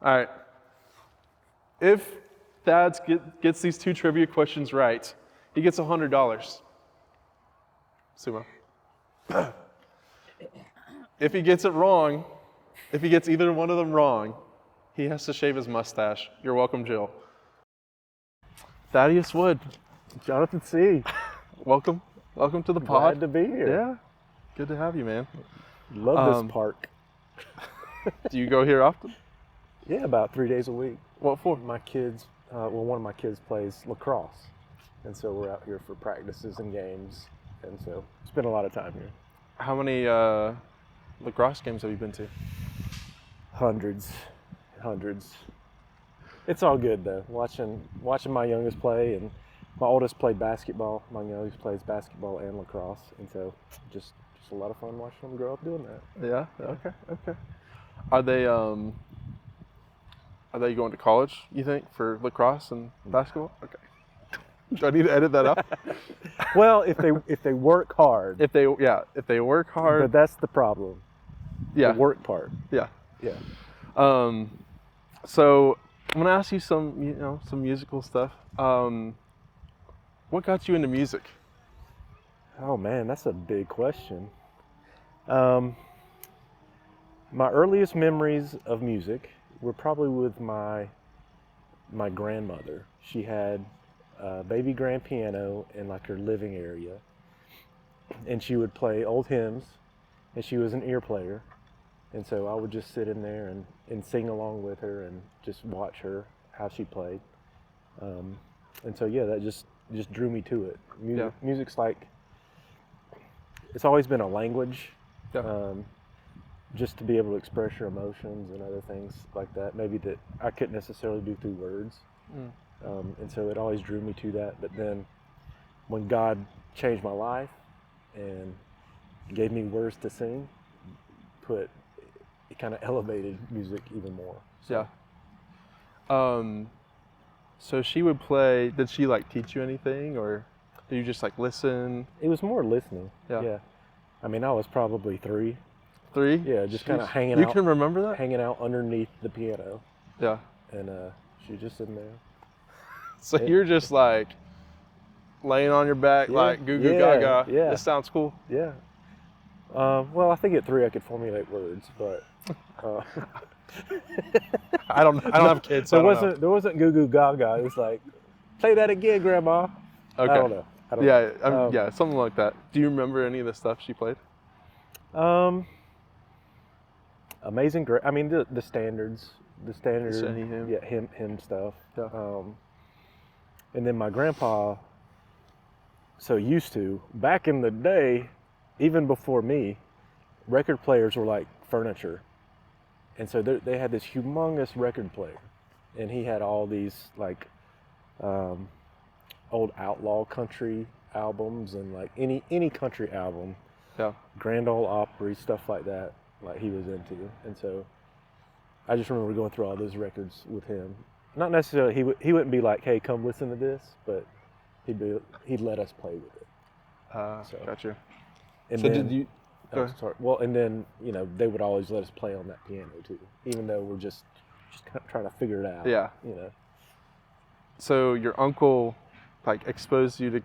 All right. If Thad gets these 2 trivia questions right, he gets $100. Sumo. If he gets it wrong, if he gets either one of them wrong, he has to shave his mustache. You're welcome, Jill. Thaddeus Wood. Jonathan C. Welcome to the pod. Glad to be here. Yeah, good to have you, man. Love this park. Do you go here often? Yeah, about 3 days a week. What for? My kids, one of my kids plays lacrosse, and so we're out here for practices and games, and so spend a lot of time here. How many lacrosse games have you been to? Hundreds. It's all good though. Watching my youngest play, and my oldest played basketball. My youngest plays basketball and lacrosse, and so just a lot of fun watching them grow up doing that. Yeah. Okay. Are they going to college, you think, for lacrosse and basketball? Okay. Do I need to edit that out? Well, if they work hard. If they work hard. But that's the problem. Yeah. The work part. Yeah. Yeah. So I'm gonna ask you some musical stuff. What got you into music? Oh man, that's a big question. My earliest memories of music were probably with my grandmother. She had a baby grand piano in like her living area, and she would play old hymns, and she was an ear player, and so I would just sit in there and sing along with her and just watch her how she played, and so yeah, that just drew me to it. Music's like, it's always been a language. Yeah. Just to be able to express your emotions and other things like that, maybe that I couldn't necessarily do through words. And so it always drew me to that. But then when God changed my life and gave me words to sing, it kind of elevated music even more. So. Yeah. So she would play, did she like teach you anything, or did you just like listen? It was more listening. Yeah. I mean, I was probably 3. 3? Yeah, just kind of hanging out. You can remember that? Hanging out underneath the piano. Yeah. And she just sitting there. So you're just like laying on your back, like goo goo gaga. Yeah. This sounds cool. Yeah. Well, I think at 3 I could formulate words, but I don't have kids. So there wasn't goo goo gaga. It was like, play that again, Grandma. Okay. I don't know. Yeah, something like that. Do you remember any of the stuff she played? Amazing Grace. I mean, the standards. Hymn. Yeah, hymn stuff. Yeah. And then my grandpa, so used to, back in the day, even before me, record players were like furniture. And so they had this humongous record player. And he had all these like old outlaw country albums and like any country album. Yeah. Grand Ole Opry, stuff like that, like he was into. And so I just remember going through all those records with him. Not necessarily, he wouldn't be like, hey, come listen to this, but he'd let us play with it. Gotcha. And so then, did you? Sorry. Well, and then, they would always let us play on that piano too, even though we're just kind of trying to figure it out. Yeah. So your uncle, like, exposed you to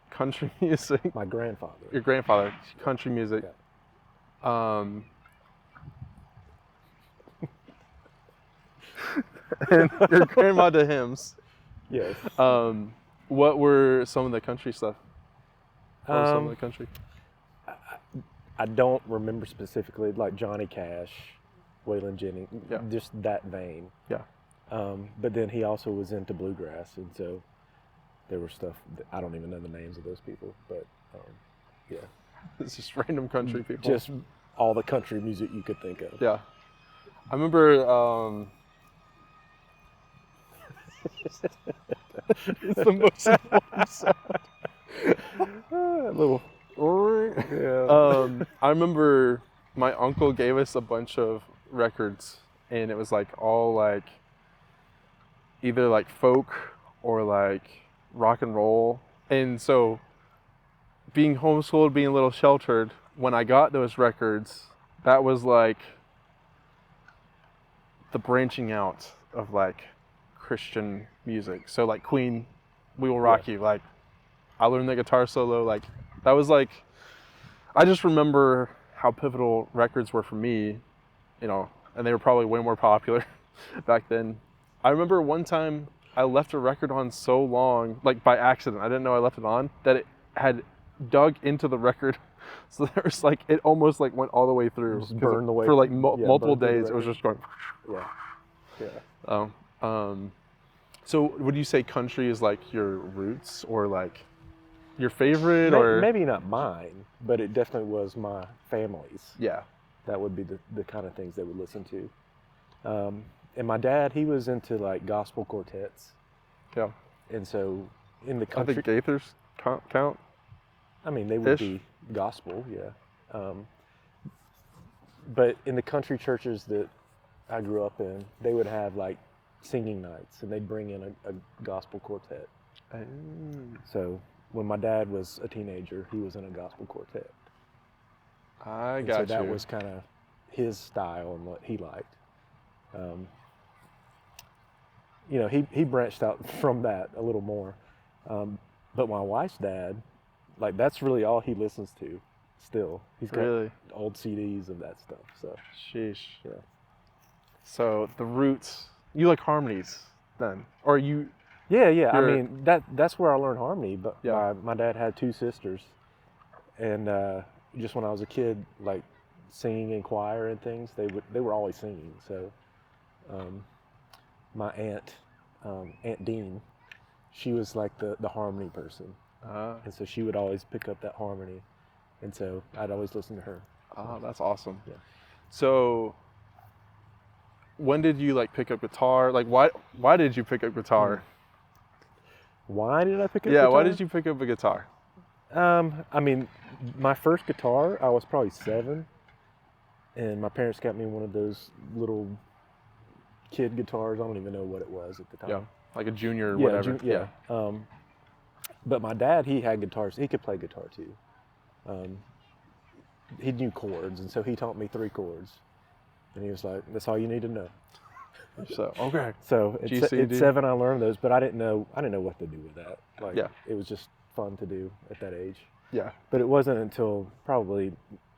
country music? My grandfather. Your grandfather, country music. Yeah. And your grandma to hymns. Yes. What were some of the country stuff? What was some of the country? I don't remember specifically, like Johnny Cash, Waylon Jennings, just that vein. Yeah. But then he also was into bluegrass, and so there was stuff that I don't even know the names of those people, but yeah. It's just random country people. Just all the country music you could think of. Yeah. I remember it's the most important sound. A little. Yeah. I remember my uncle gave us a bunch of records, and it was like all like either like folk or like rock and roll. And so being homeschooled, being a little sheltered, when I got those records, that was like the branching out of like Christian music. So like Queen, We Will Rock You. Like I learned the guitar solo. Like that was like, I just remember how pivotal records were for me, you know, and they were probably way more popular back then. I remember one time I left a record on so long, like by accident. I didn't know I left it on, that it had dug into the record. So there was like, it almost like went all the way through. Just burned the way for like multiple burned through the days. It was just going. Yeah. So would you say country is like your roots or like your favorite or? Maybe not mine, but it definitely was my family's. Yeah. That would be the kind of things they would listen to. And my dad, he was into like gospel quartets. Yeah. And so in the country, I think Gaithers count. I mean, they would be gospel, yeah. But in the country churches that I grew up in, they would have like singing nights, and they'd bring in a gospel quartet. So when my dad was a teenager, he was in a gospel quartet. I got you. So that was kind of his style and what he liked. You know, he branched out from that a little more. But my wife's dad, like that's really all he listens to still. He's got old CDs of that stuff. So sheesh. Yeah. So the roots, you like harmonies then? Or you? Yeah. I mean, that's where I learned harmony. But yeah. my dad had two sisters. And just when I was a kid, like singing in choir and things, they were always singing. So my aunt, Aunt Dean, she was like the harmony person. And so she would always pick up that harmony. And so I'd always listen to her. Oh, that's awesome. Yeah. So when did you like pick up guitar? Like why did you pick up guitar? Why did I pick up guitar? Yeah, why did you pick up a guitar? I mean, my first guitar, I was probably 7. And my parents got me one of those little kid guitars. I don't even know what it was at the time. Yeah, like a junior or whatever. Yeah. But my dad, he had guitars. He could play guitar too. He knew chords, and so he taught me 3 chords. And he was like, "That's all you need to know." So okay. So at 7, I learned those, but I didn't know what to do with that. Like, it was just fun to do at that age. Yeah. But it wasn't until probably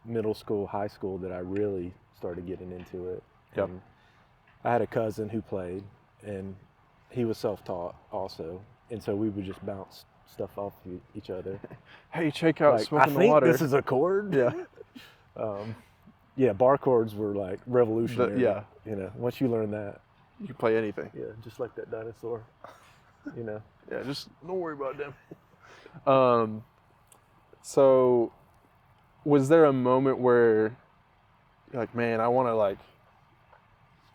middle school, high school that I really started getting into it. Yep. And I had a cousin who played, and he was self-taught also, and so we would just bounce stuff off each other. Hey, check out like, Smoking I the Water. think this is a chord. Yeah. Yeah, bar chords were like revolutionary. Yeah. You know, once you learn that, you can play anything. Yeah, just like that dinosaur. You know. Yeah, just don't worry about them. So was there a moment where you're like, man, I want to like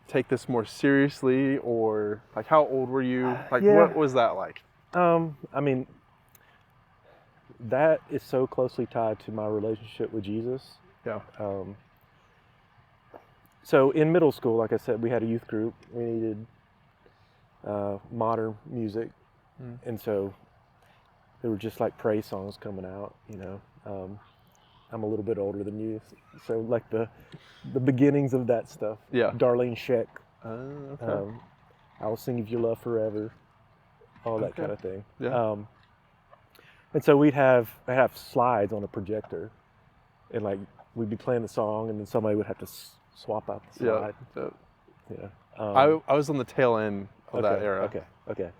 take this more seriously, or like how old were you? Like what was that like? I mean, that is so closely tied to my relationship with Jesus. Yeah. So in middle school, like I said, we had a youth group. We needed modern music, and so there were just like praise songs coming out. You know, I'm a little bit older than you, so like the beginnings of that stuff. Yeah. Darlene Sheck. Okay. I Will Sing of Your Love Forever. All that kind of thing. Yeah. And so I'd have slides on a projector, and like we'd be playing the song, and then somebody would have to swap out the slide. Yeah. I was on the tail end of that era. Okay.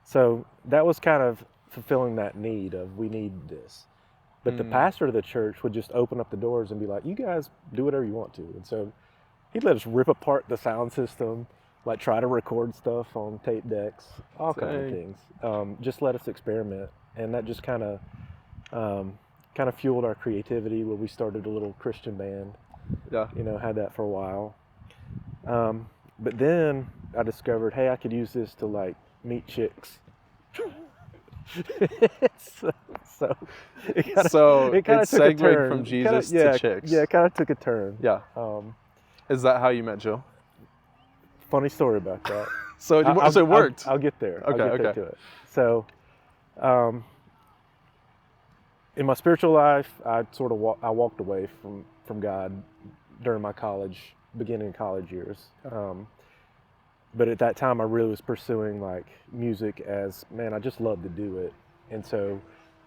So that was kind of fulfilling that need of we need this. But the pastor of the church would just open up the doors and be like, you guys do whatever you want to. And so he'd let us rip apart the sound system, like try to record stuff on tape decks, all kinds of things. Just let us experiment. And that just kind of fueled our creativity where we started a little Christian band. Yeah. You know, had that for a while. But then I discovered, hey, I could use this to like meet chicks. so it kind of took a turn from Jesus to chicks. Yeah, it kind of took a turn. Yeah. Is that how you met Jill? Funny story about that. So it worked. I'll get there. Okay. I'll get there to it. So, in my spiritual life, I walked away from God during my beginning college years. but at that time I really was pursuing like music as, man, I just love to do it. And so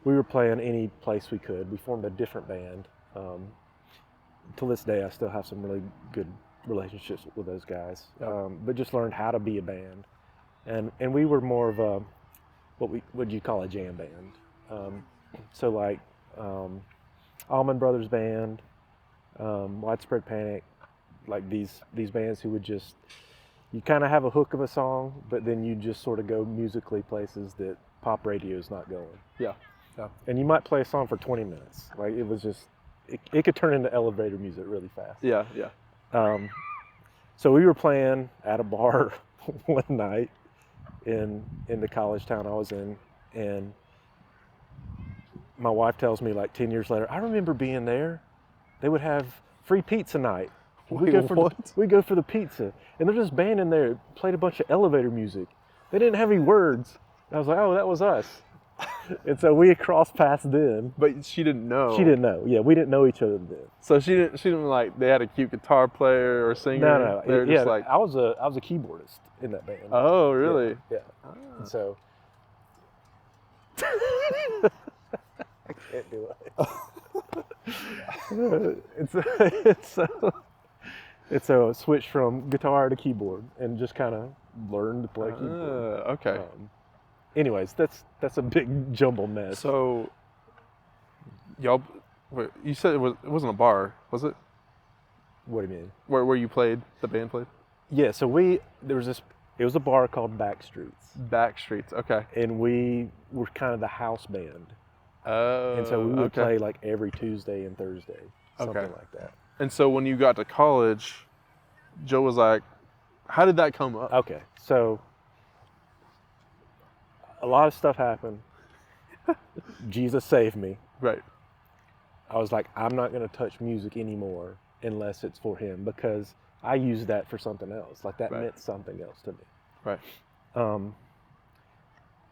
we were playing any place we could. We formed a different band. To this day, I still have some really good relationships with those guys. Yep. But just learned how to be a band. And we were more of a, what you call a jam band. So like Allman Brothers Band, Widespread Panic, like these bands who would just, you kind of have a hook of a song, but then you just sort of go musically places that pop radio is not going. Yeah. Yeah. And you might play a song for 20 minutes. Like it was just, it could turn into elevator music really fast. Yeah. Yeah. So we were playing at a bar one night in the college town I was in, and my wife tells me like 10 years later, I remember being there. They would have free pizza night. We go for the pizza, and there's this band in there played a bunch of elevator music. They didn't have any words. I was like, oh, that was us. And so we had crossed paths then. But she didn't know. She didn't know. Yeah, we didn't know each other then. So she didn't like, they had a cute guitar player or singer? No. They were just like, I was a keyboardist in that band. oh, really? Yeah. And so I can't do it. It's a switch from guitar to keyboard, and just kind of learned to play keyboard. Okay. Anyways, that's a big jumble mess. So, y'all, wait, you said it wasn't a bar, was it? What do you mean? Where you played, the band played? Yeah. So it was a bar called Backstreets. Backstreets. Okay. And we were kind of the house band. Oh. And so we would play like every Tuesday and Thursday, something like that. And so when you got to college, Joe was like, how did that come up? Okay, so a lot of stuff happened. Jesus saved me. Right. I was like, I'm not going to touch music anymore unless it's for him, because I used that for something else. Like that meant something else to me. Right.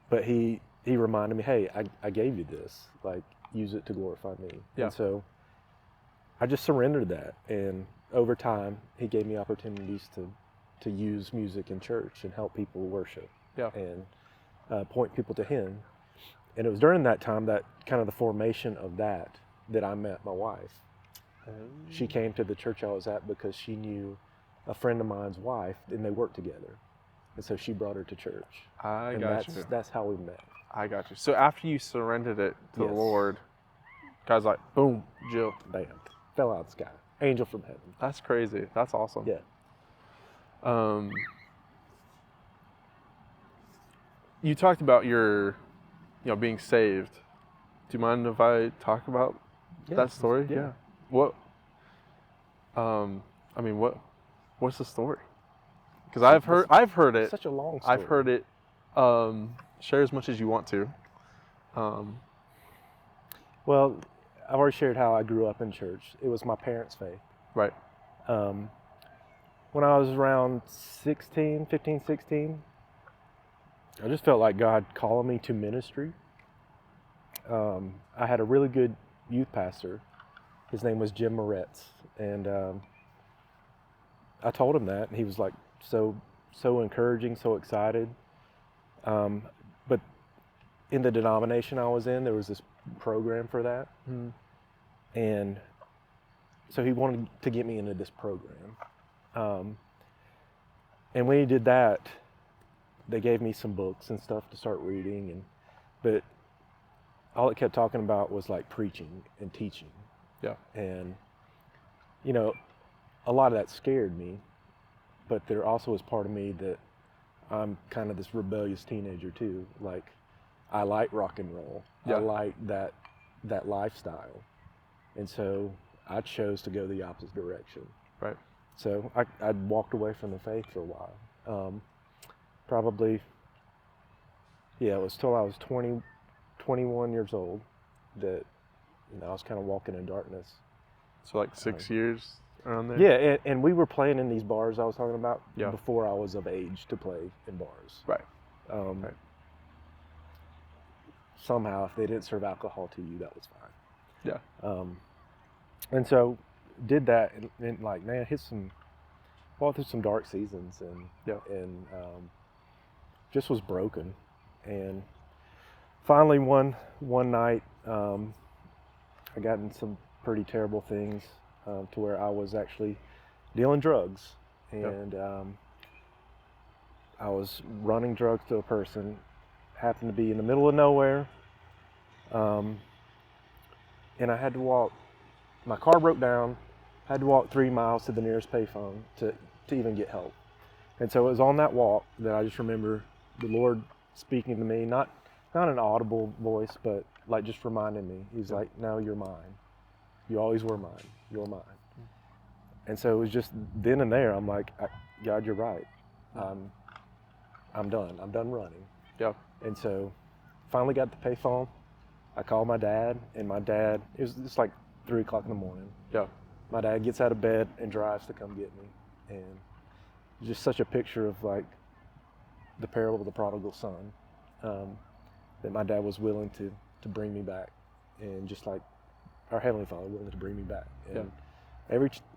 But he reminded me, hey, I gave you this. Like, use it to glorify me. Yeah. And so I just surrendered that. And over time, he gave me opportunities to use music in church and help people worship. Yeah. And point people to him. And it was during that time, that kind of the formation of that I met my wife. She came to the church I was at because she knew a friend of mine's wife, and they worked together. And so she brought her to church. That's how we met. I got you. So after you surrendered it to the Lord, God's like, boom, Jill. Bam. Fell out of the sky. Angel from heaven. That's crazy. That's awesome. Yeah. You talked about your, being saved. Do you mind if I talk about that story? Yeah. What? What's the story? Because I've heard it. Such a long story. I've heard it. Share as much as you want to. Well, I've already shared how I grew up in church. It was my parents' faith. Right. When I was around 15, 16, I just felt like God calling me to ministry. I had a really good youth pastor. His name was Jim Moretz. And I told him that, and he was like so encouraging, so excited. But in the denomination I was in, there was this program for that. Mm-hmm. And so he wanted to get me into this program. And when he did that, they gave me some books and stuff to start reading. But all it kept talking about was like preaching and teaching. Yeah. And, a lot of that scared me. But there also was part of me that I'm kind of this rebellious teenager too. Like, I like rock and roll. Yeah. I like that lifestyle. And so I chose to go the opposite direction. Right. So I walked away from the faith for a while. Probably, it was till I was 21 years old that I was kind of walking in darkness. So like 6 years around there? Yeah, and we were playing in these bars I was talking about before I was of age to play in bars. Right. Right. Somehow, if they didn't serve alcohol to you, that was fine. Yeah. And so did that, and like, man, hit walked through some dark seasons, and just was broken. And finally, one night, I got in some pretty terrible things to where I was actually dealing drugs, and I was running drugs to a person. Happened to be in the middle of nowhere, and I had to walk. My car broke down. I had to walk 3 miles to the nearest payphone to even get help. And so it was on that walk that I just remember the Lord speaking to me, not an audible voice, but like just reminding me. He's like, "No, you're mine. You always were mine. You're mine." And so it was just then and there. I'm like, "God, you're right. I'm done. I'm done running." Yeah. And so finally got the payphone. I called my dad, and my dad, it was just like 3 o'clock in the morning. Yeah. My dad gets out of bed and drives to come get me. And just such a picture of like the parable of the prodigal son, that my dad was willing to bring me back, and just like our Heavenly Father willing to bring me back. And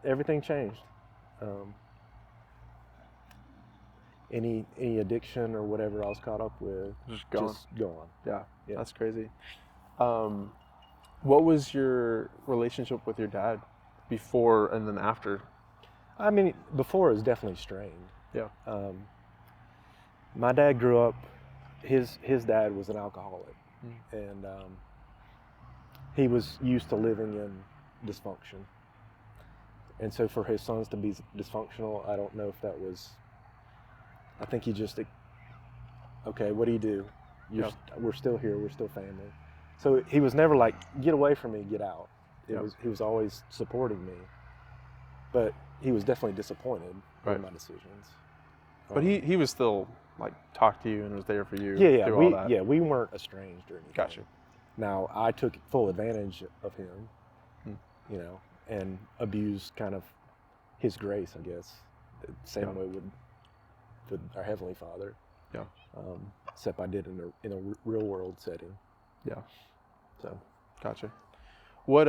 everything changed. Any addiction or whatever I was caught up with, just gone. Yeah, that's crazy. What was your relationship with your dad before and then after? I mean, before it was definitely strained. Yeah. My dad grew up, his dad was an alcoholic, and he was used to living in dysfunction. And so for his sons to be dysfunctional, I don't know if that was, I think he just, okay, what do you do? We're still here, we're still family. So he was never like, get away from me, get out. He was always supporting me, but he was definitely disappointed in my decisions. But he was still like talk to you and was there for you. We weren't estranged or anything. Gotcha. Now I took full advantage of him, you know, and abused kind of his grace, I guess, the same way with our Heavenly Father. Yeah. Except I did in a real world setting. Yeah. So. Gotcha. What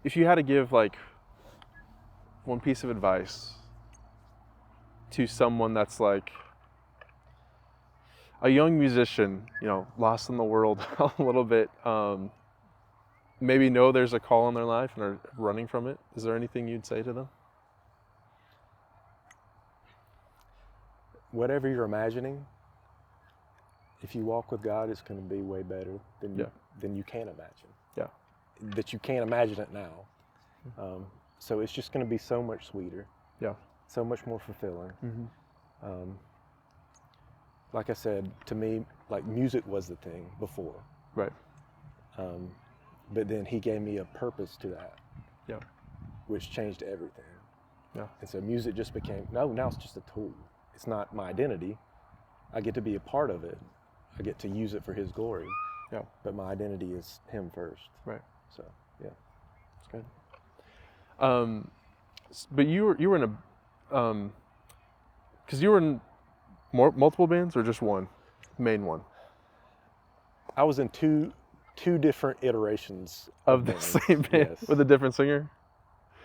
if you had to give like one piece of advice to someone that's like a young musician, you know, lost in the world a little bit, maybe know there's a call in their life and are running from it, is there anything you'd say to them? Whatever you're imagining, if you walk with God, it's going to be way better than you can imagine. Yeah. That you can't imagine it now. So it's just going to be so much sweeter. Yeah. So much more fulfilling. Like I said, to me, like music was the thing before. Right. But then he gave me a purpose to that. Yeah. Which changed everything. Yeah. And so music just became, now it's just a tool. It's not my identity. I get to be a part of it. I get to use it for his glory. Yeah. But my identity is him first. Right. So, yeah. That's good. But you were in a, because you were in multiple bands or just one, main one? I was in two different iterations of the same band. Yes. With a different singer?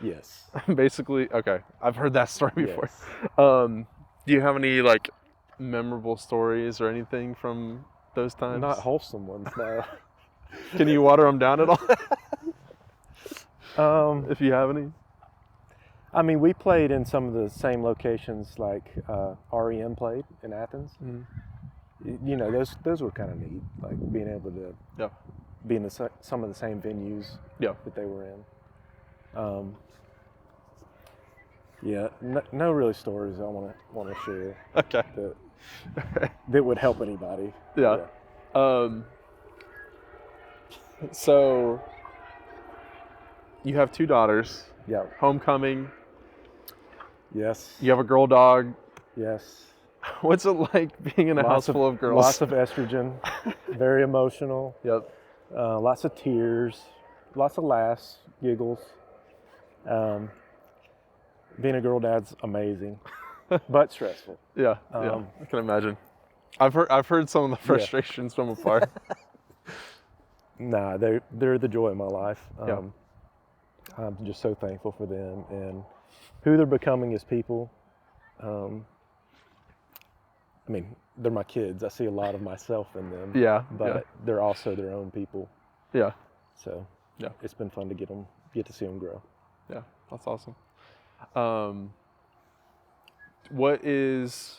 Yes. Basically, okay. I've heard that story before. Yes. Do you have any like memorable stories or anything from those times? Not wholesome ones, no. Can you water them down at all? If you have any. I mean, we played in some of the same locations like REM played in Athens. Mm-hmm. You know, those were kind of neat, like being able to be in some of the same venues that they were in. No really stories I want to share. Okay. That would help anybody. Yeah. So you have 2 daughters. Yeah. Homecoming. Yes. You have a girl dog. Yes. What's it like being in a house full of girls? Lots of estrogen. Very emotional. Yep. Lots of tears. Lots of laughs, giggles. Being a girl dad's amazing, but stressful. Yeah, I can imagine. I've heard some of the frustrations from afar. Nah, they're the joy of my life. I'm just so thankful for them, and who they're becoming as people. I mean, they're my kids. I see a lot of myself in them. Yeah. But they're also their own people. Yeah. So Yeah. It's been fun to get to see them grow. Yeah. That's awesome. What was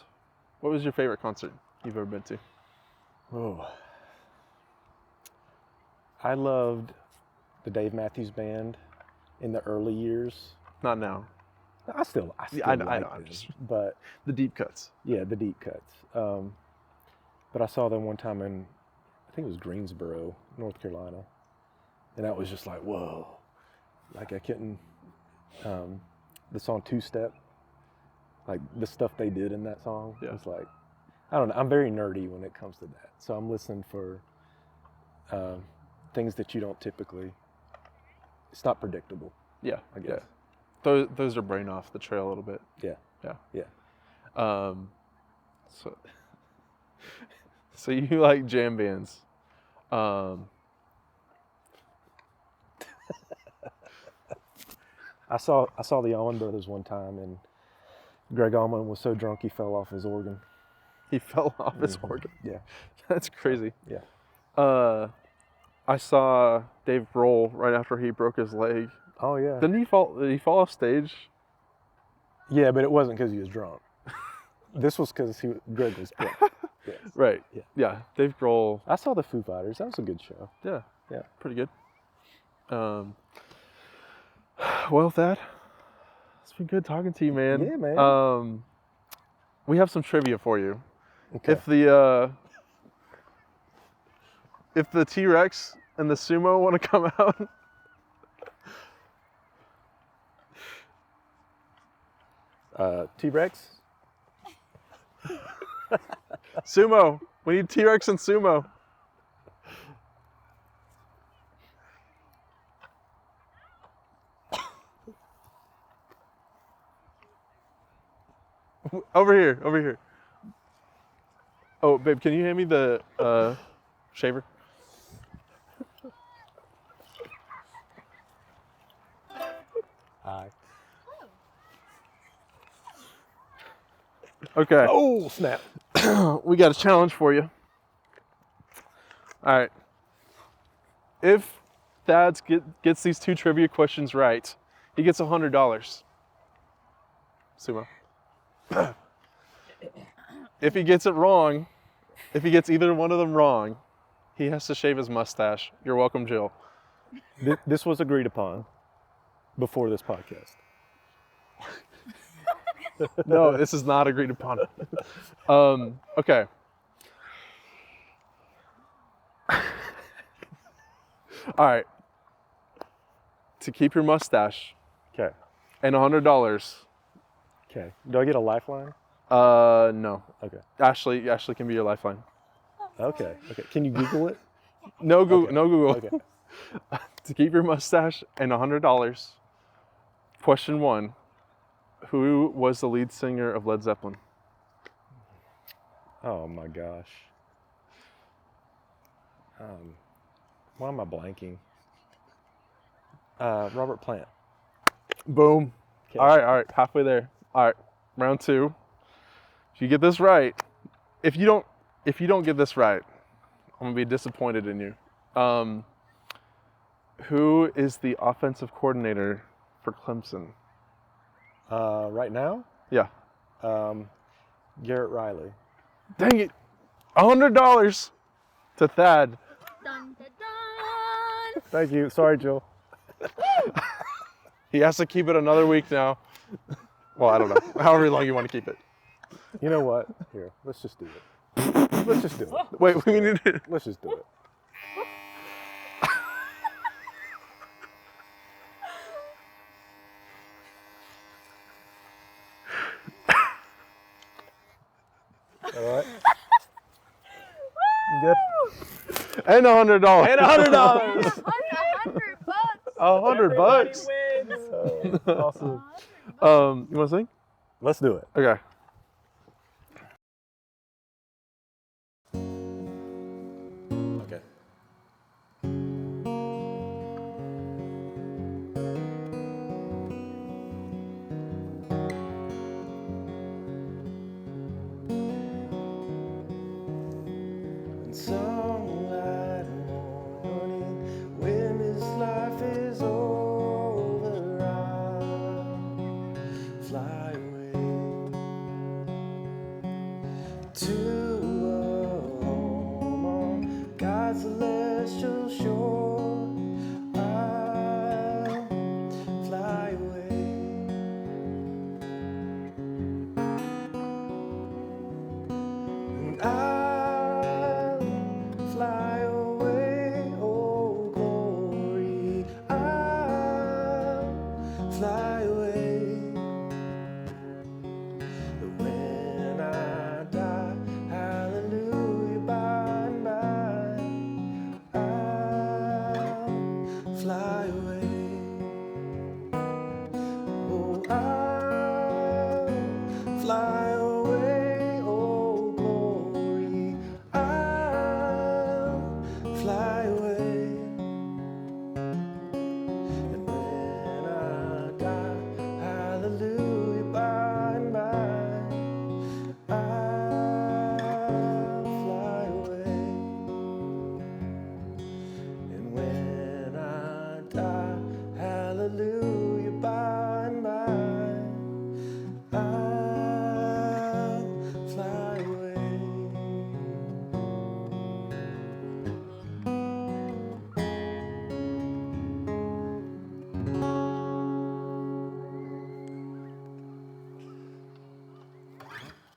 your favorite concert you've ever been to? Oh, I loved the Dave Matthews Band in the early years. Not now. I still I like know. them, but The deep cuts. yeah, the deep cuts. But I saw them one time in, I think it was Greensboro, North Carolina, and that was just like, whoa! Like I couldn't. The song Two Step, like the stuff they did in that song was like, I don't know. I'm very nerdy when it comes to that, so I'm listening for things that you don't typically. It's not predictable. Yeah. I guess. Yeah. Those are brain off the trail a little bit. Yeah. Yeah. Yeah. So you like jam bands. I saw the Allman Brothers one time, and Greg Allman was so drunk he fell off his organ. He fell off his organ. Yeah. That's crazy. Yeah. I saw Dave Grohl right after he broke his leg. Oh yeah. Did he fall off stage? Yeah, but it wasn't because he was drunk. This was because Greg was drunk. Yes. Right. Yeah. Yeah. Dave Grohl. I saw the Foo Fighters. That was a good show. Yeah. Yeah. Pretty good. Well, Thad, it's been good talking to you, man. Yeah, man. We have some trivia for you. Okay. If the T Rex and the Sumo want to come out. T Rex. Sumo. We need T Rex and Sumo. Over here. Oh, babe, can you hand me the shaver? Hi. Okay. Oh, snap. We got a challenge for you. All right. If Thad gets these 2 trivia questions right, he gets $100. Sumo. If he gets it wrong, if he gets either one of them wrong, he has to shave his mustache. You're welcome, Jill. This was agreed upon before this podcast. No, this is not agreed upon. Okay. All right. To keep your mustache Okay. and $100. Okay. Do I get a lifeline? No. Okay. Ashley can be your lifeline. Okay. Okay. Can you Google it? No Google. Okay. No Google. Okay. To keep your mustache and $100. Question 1. Who was the lead singer of Led Zeppelin? Oh my gosh. Why am I blanking? Robert Plant. Boom. Okay. All right. Halfway there. All right. Round 2. If you get this right, if you don't get this right, I'm gonna be disappointed in you. Who is the offensive coordinator for Clemson? Right now? Yeah. Garrett Riley. Dang it. $100 to Thad. Dun, dun, dun. Thank you. Sorry, Jill. He has to keep it another week now. Well, I don't know. However long you want to keep it. You know what? Here, let's just do it. Let's just do it. Wait, we need to. Let's just do it. All right. Good. And $100. And $100. $100. $100. Awesome. You want to sing? Let's do it. Okay. Okay. sunlight morning, when this life is over, I'll fly away to a home on God's celestial shore. I'll fly away. And I'll fly away, oh glory. I'll fly away. When I die, hallelujah, by and by, I'll fly away. Oh, I'll fly away, oh glory. I'll fly away. And when I die, hallelujah, by and by, I'll fly away. And when I die, hallelujah.